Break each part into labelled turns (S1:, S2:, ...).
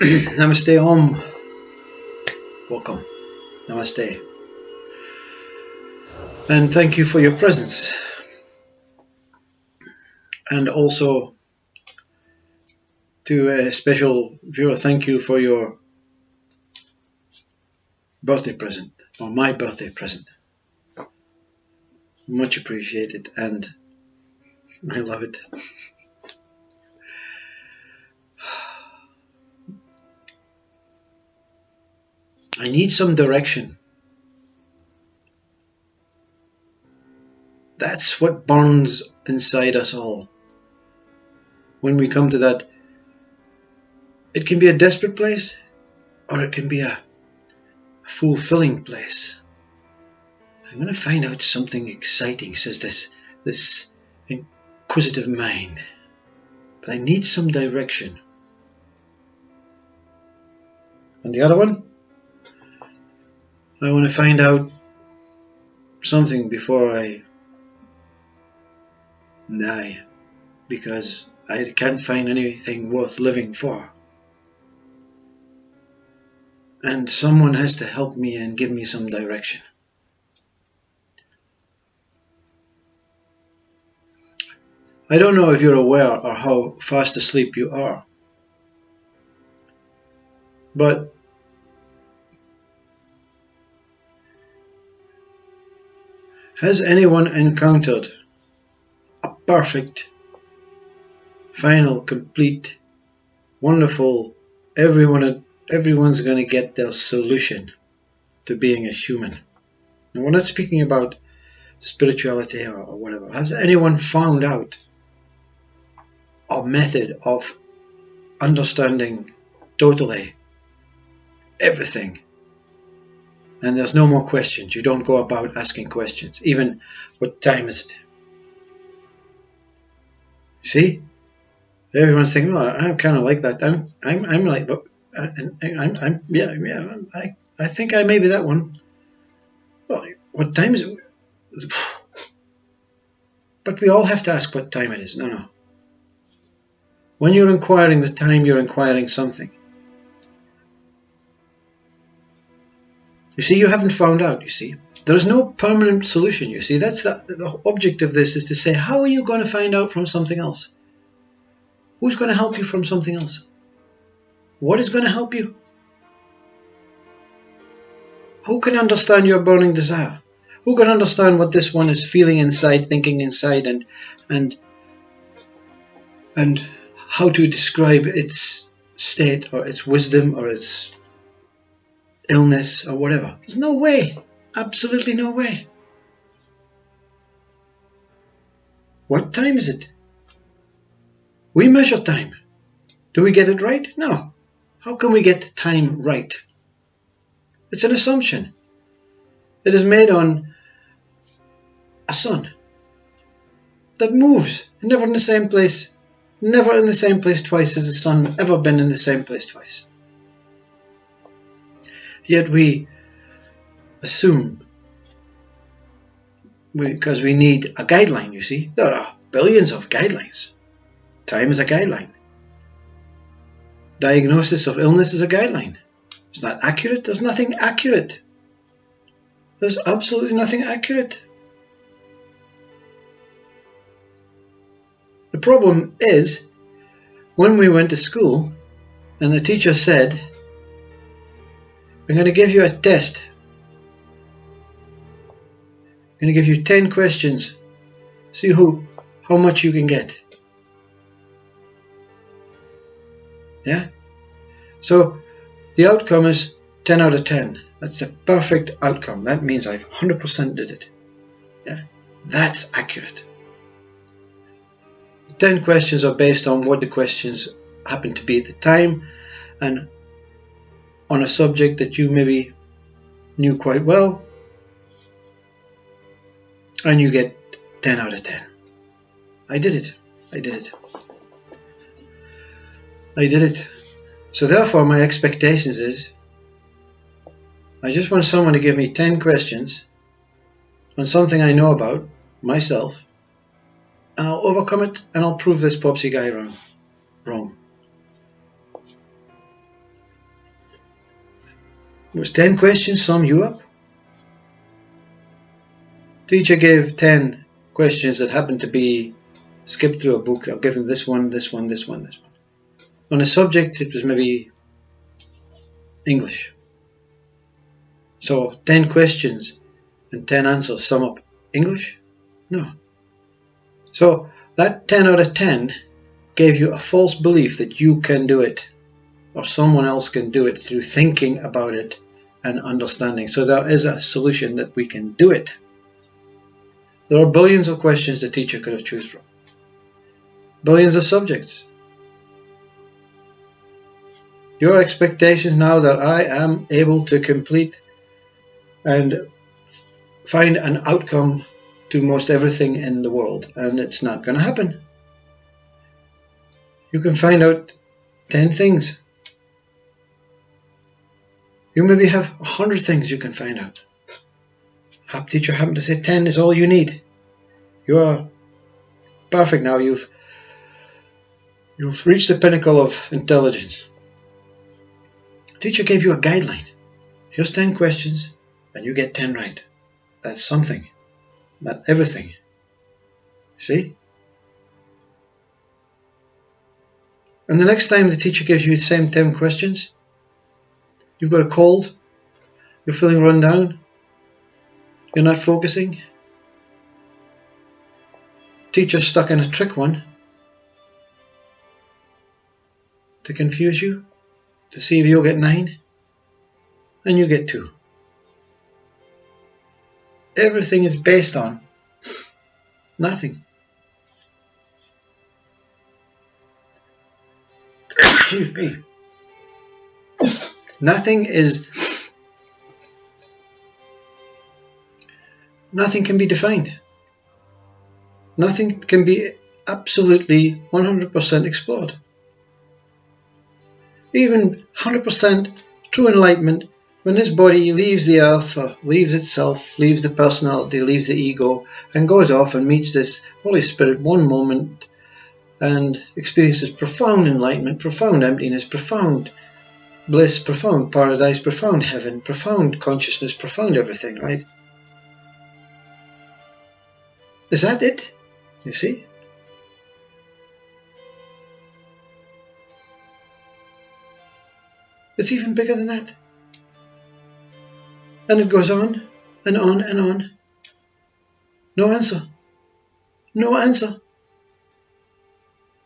S1: Namaste Om. Welcome. Namaste. And thank you for your presence. And also to a special viewer, thank you for your birthday present, or my birthday present. Much appreciated, and I love it. I need some direction. That's what burns inside us all. When we come to that, it can be a desperate place, or it can be a fulfilling place. I'm going to find out something exciting, says this inquisitive mind. But I need some direction. And the other one, I want to find out something before I die, because I can't find anything worth living for. And someone has to help me and give me some direction. I don't know if you're aware or how fast asleep you are, but has anyone encountered a perfect, final, complete, wonderful, everyone's going to get their solution to being a human? And we're not speaking about spirituality or whatever. Has anyone found out a method of understanding totally everything? And there's no more questions. You don't go about asking questions. Even, what time is it? See? Everyone's thinking, oh, I'm kind of like that. I'm like, but I think I may be that one. Well, what time is it? But we all have to ask what time it is. No. When you're inquiring the time, you're inquiring something. You see, you haven't found out, you see. There is no permanent solution, you see. That's the object of this, is to say, how are you going to find out from something else? Who's going to help you from something else? What is going to help you? Who can understand your burning desire? Who can understand what this one is feeling inside, thinking inside, and how to describe its state, or its wisdom, or its illness, or whatever? There's no way. Absolutely no way. What time is it? We measure time. Do we get it right? No. How can we get time right? It's an assumption. It is made on a sun that moves, never in the same place. Never in the same place twice has the sun ever been in the same place twice. Yet we assume, because we need a guideline, you see. There are billions of guidelines. Time is a guideline. Diagnosis of illness is a guideline. It's not accurate. There's nothing accurate. There's absolutely nothing accurate. The problem is, when we went to school and the teacher said, I'm going to give you a test. I'm going to give you 10 questions. See how much you can get. Yeah? So the outcome is 10 out of 10. That's a perfect outcome. That means I've 100% did it. Yeah? That's accurate. 10 questions are based on what the questions happen to be at the time, and on a subject that you maybe knew quite well, and you get 10 out of 10. I did it. So therefore my expectations is, I just want someone to give me 10 questions on something I know about myself, and I'll overcome it, and I'll prove this Popsy guy wrong. Was 10 questions sum you up? Teacher gave 10 questions that happened to be skipped through a book. I'll give him this one, this one, this one, this one. On a subject, it was maybe English. So 10 questions and 10 answers sum up English? No. So that 10 out of 10 gave you a false belief that you can do it or someone else can do it through thinking about it and understanding. So there is a solution that we can do it. There are billions of questions the teacher could have chosen from. Billions of subjects. Your expectations now that I am able to complete and find an outcome to most everything in the world, and it's not going to happen. You can find out 10 things. You maybe have 100 things you can find out. Teacher happened to say 10 is all you need. You are perfect now. You've reached the pinnacle of intelligence. Teacher gave you a guideline. Here's 10 questions and you get 10 right. That's something. Not everything. See? And the next time the teacher gives you the same 10 questions, you've got a cold, you're feeling run down, you're not focusing, teacher's stuck in a trick one to confuse you, to see if you'll get 9 and you get 2. Everything is based on nothing. Excuse me. Nothing can be defined. Nothing can be absolutely 100% explored. Even 100% true enlightenment, when this body leaves the earth, or leaves itself, leaves the personality, leaves the ego, and goes off and meets this Holy Spirit one moment and experiences profound enlightenment, profound emptiness, profound bliss, profound paradise, profound heaven, profound consciousness, profound everything, right? Is that it? You see? It's even bigger than that. And it goes on and on and on. No answer. No answer.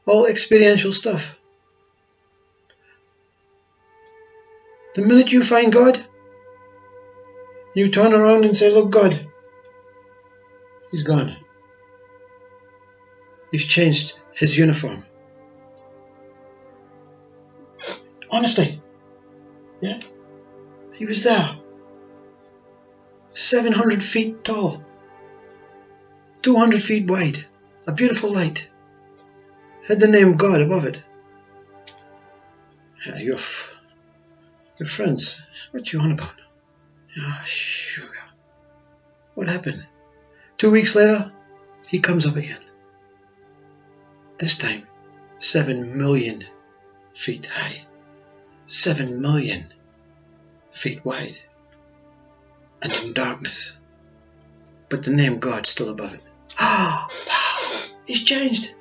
S1: All experiential stuff. The minute you find God, you turn around and say, look, God, He's gone. He's changed His uniform. Honestly. Yeah? He was there. 700 feet tall. 200 feet wide. A beautiful light. Had the name God above it. Yeah, your friends. What you on about? Ah, sugar. What happened? 2 weeks later, he comes up again. This time, 7 million feet high. 7 million feet wide. And in darkness. But the name God still above it. Ah, wow, He's changed.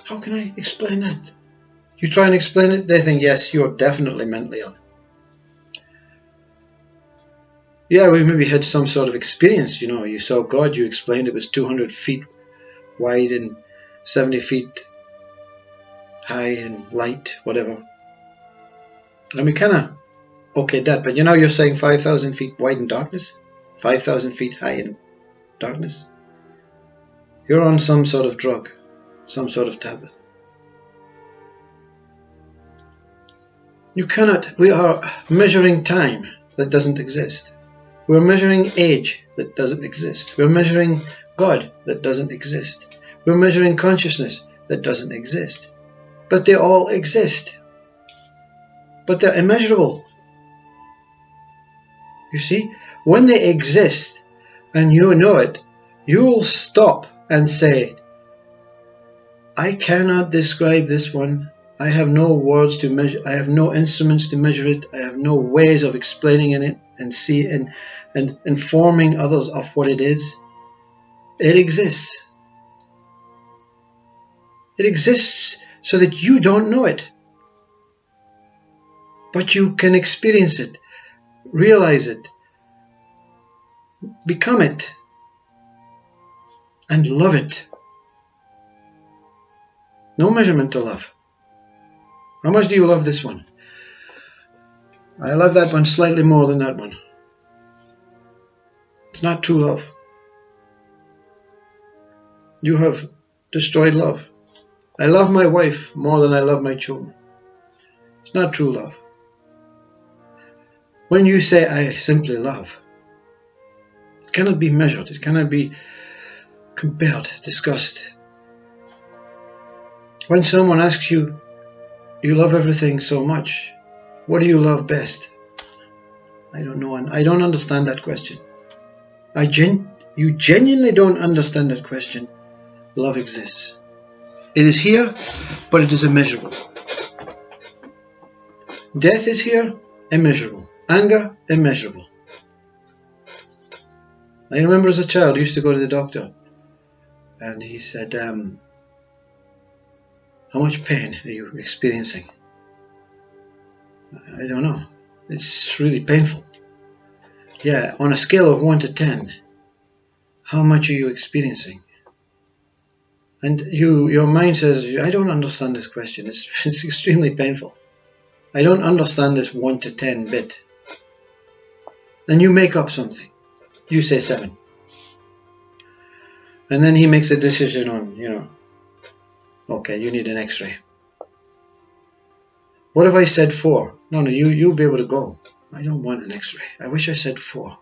S1: How can I explain that? You try and explain it, they think, yes, you're definitely mentally ill. Yeah, we maybe had some sort of experience, you know, you saw God, you explained it was 200 feet wide and 70 feet high and light, whatever. And we kind of okayed that, but you know, you're saying 5,000 feet wide in darkness? 5,000 feet high in darkness? You're on some sort of drug, some sort of tablet. You cannot, we are measuring time that doesn't exist. We're measuring age that doesn't exist. We're measuring God that doesn't exist. We're measuring consciousness that doesn't exist. But they all exist. But they're immeasurable. You see, when they exist and you know it, you will stop and say, I cannot describe this one. I have no words to measure. I have no instruments to measure it. I have no ways of explaining it and informing others of what it is. It exists. It exists so that you don't know it. But you can experience it, realize it, become it, and love it. No measurement to love. How much do you love this one? I love that one slightly more than that one. It's not true love. You have destroyed love. I love my wife more than I love my children. It's not true love. When you say, I simply love, it cannot be measured. It cannot be compared, discussed. When someone asks you, you love everything so much, what do you love best? I don't know, and I don't understand that question. You genuinely don't understand that question. Love exists. It is here, but it is immeasurable. Death is here, immeasurable. Anger, immeasurable. I remember as a child, I used to go to the doctor, and he said, how much pain are you experiencing? I don't know. It's really painful. Yeah, on a scale of 1 to 10, how much are you experiencing? And your mind says, I don't understand this question. It's extremely painful. I don't understand this 1 to 10 bit. Then you make up something. You say 7. And then he makes a decision on, okay, you need an x-ray. What if I said 4? No, you'll be able to go. I don't want an x-ray. I wish I said 4.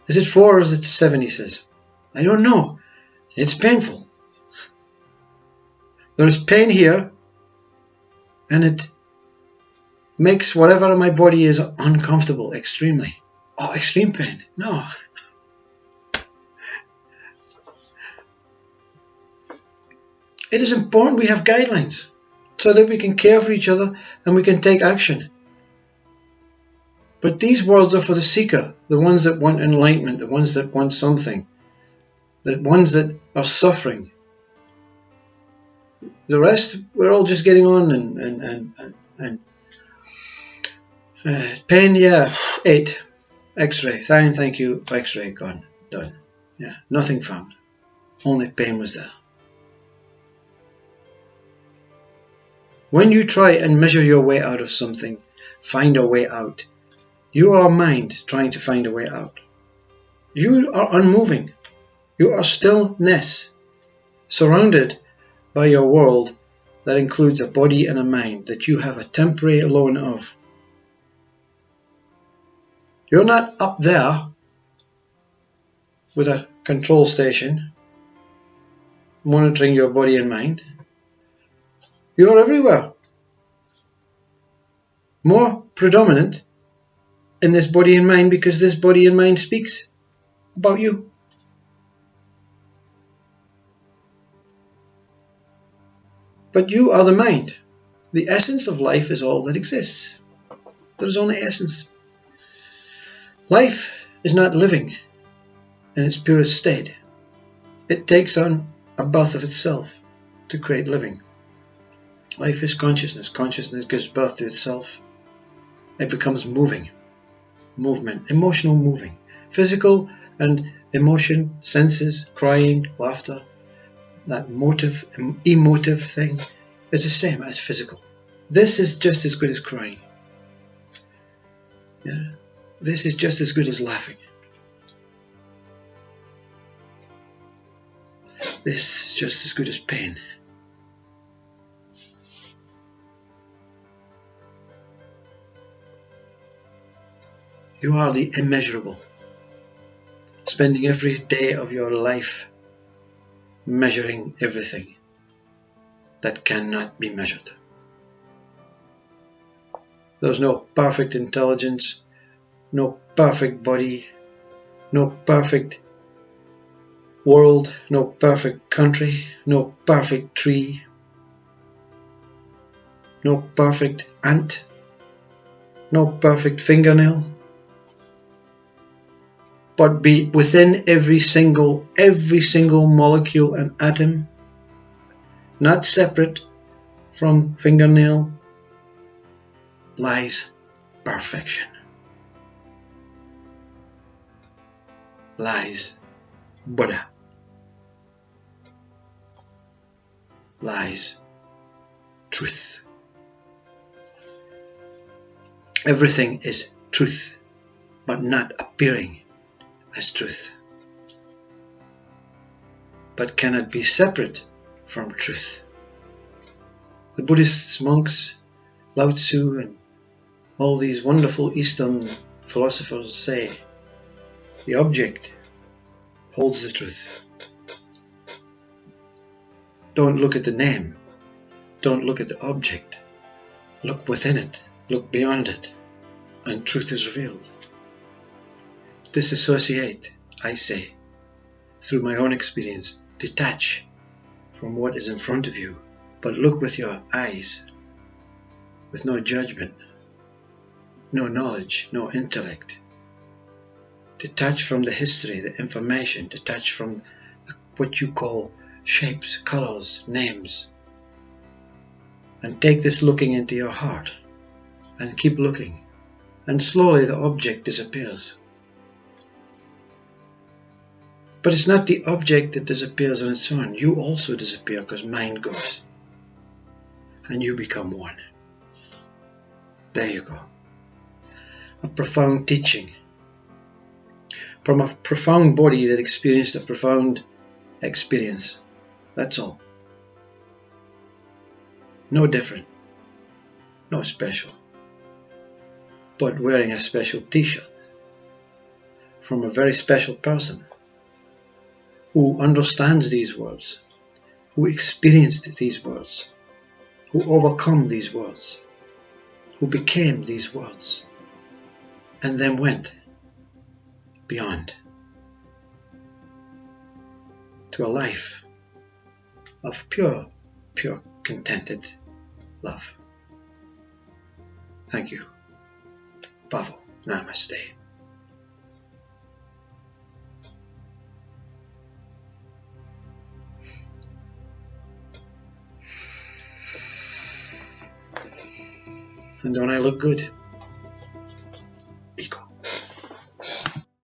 S1: Is it 4 or is it 7, he says. I don't know. It's painful. There is pain here, and it makes whatever my body is uncomfortable, extremely. Oh, extreme pain. No. It is important we have guidelines so that we can care for each other and we can take action. But these words are for the seeker, the ones that want enlightenment, the ones that want something, the ones that are suffering. The rest, we're all just getting on and pain, yeah, 8. X-ray, thank you, X-ray, gone, done. Yeah, nothing found. Only pain was there. When you try and measure your way out of something, find a way out, you are mind trying to find a way out. You are unmoving. You are stillness, surrounded by your world that includes a body and a mind that you have a temporary loan of. You're not up there with a control station monitoring your body and mind. You're everywhere. More predominant in this body and mind because this body and mind speaks about you. But you are the mind. The essence of life is all that exists. There is only essence. Life is not living in its purest state. It takes on a birth of itself to create living. Life is consciousness. Consciousness gives birth to itself. It becomes moving. Movement. Emotional moving. Physical and emotion, senses, crying, laughter, that motive, emotive thing is the same as physical. This is just as good as crying. Yeah. This is just as good as laughing. This is just as good as pain. You are the immeasurable, spending every day of your life measuring everything that cannot be measured. There's no perfect intelligence, no perfect body, no perfect world, no perfect country, no perfect tree. no perfect ant, no perfect fingernail, but be within every single molecule and atom, not separate from fingernail, lies perfection. Lies Buddha. Lies truth. Everything is truth, but not appearing as truth, but cannot be separate from truth. The Buddhist monks, Lao Tzu, and all these wonderful Eastern philosophers say the object holds the truth. Don't look at the name, don't look at the object, look within it, look beyond it, and truth is revealed. Disassociate, I say, through my own experience. Detach from what is in front of you, but look with your eyes, with no judgment, no knowledge, no intellect. Detach from the history, the information, detach from what you call shapes, colors, names, and take this looking into your heart and keep looking, and slowly the object disappears. But it's not the object that disappears on its own. You also disappear because mind goes, and you become one. There you go. A profound teaching from a profound body that experienced a profound experience. That's all. No different, no special, but wearing a special t-shirt from a very special person who understands these words, who experienced these words, who overcome these words, who became these words, and then went beyond to a life of pure contented love. Thank you. Bahvo. Namaste. And don't I look good?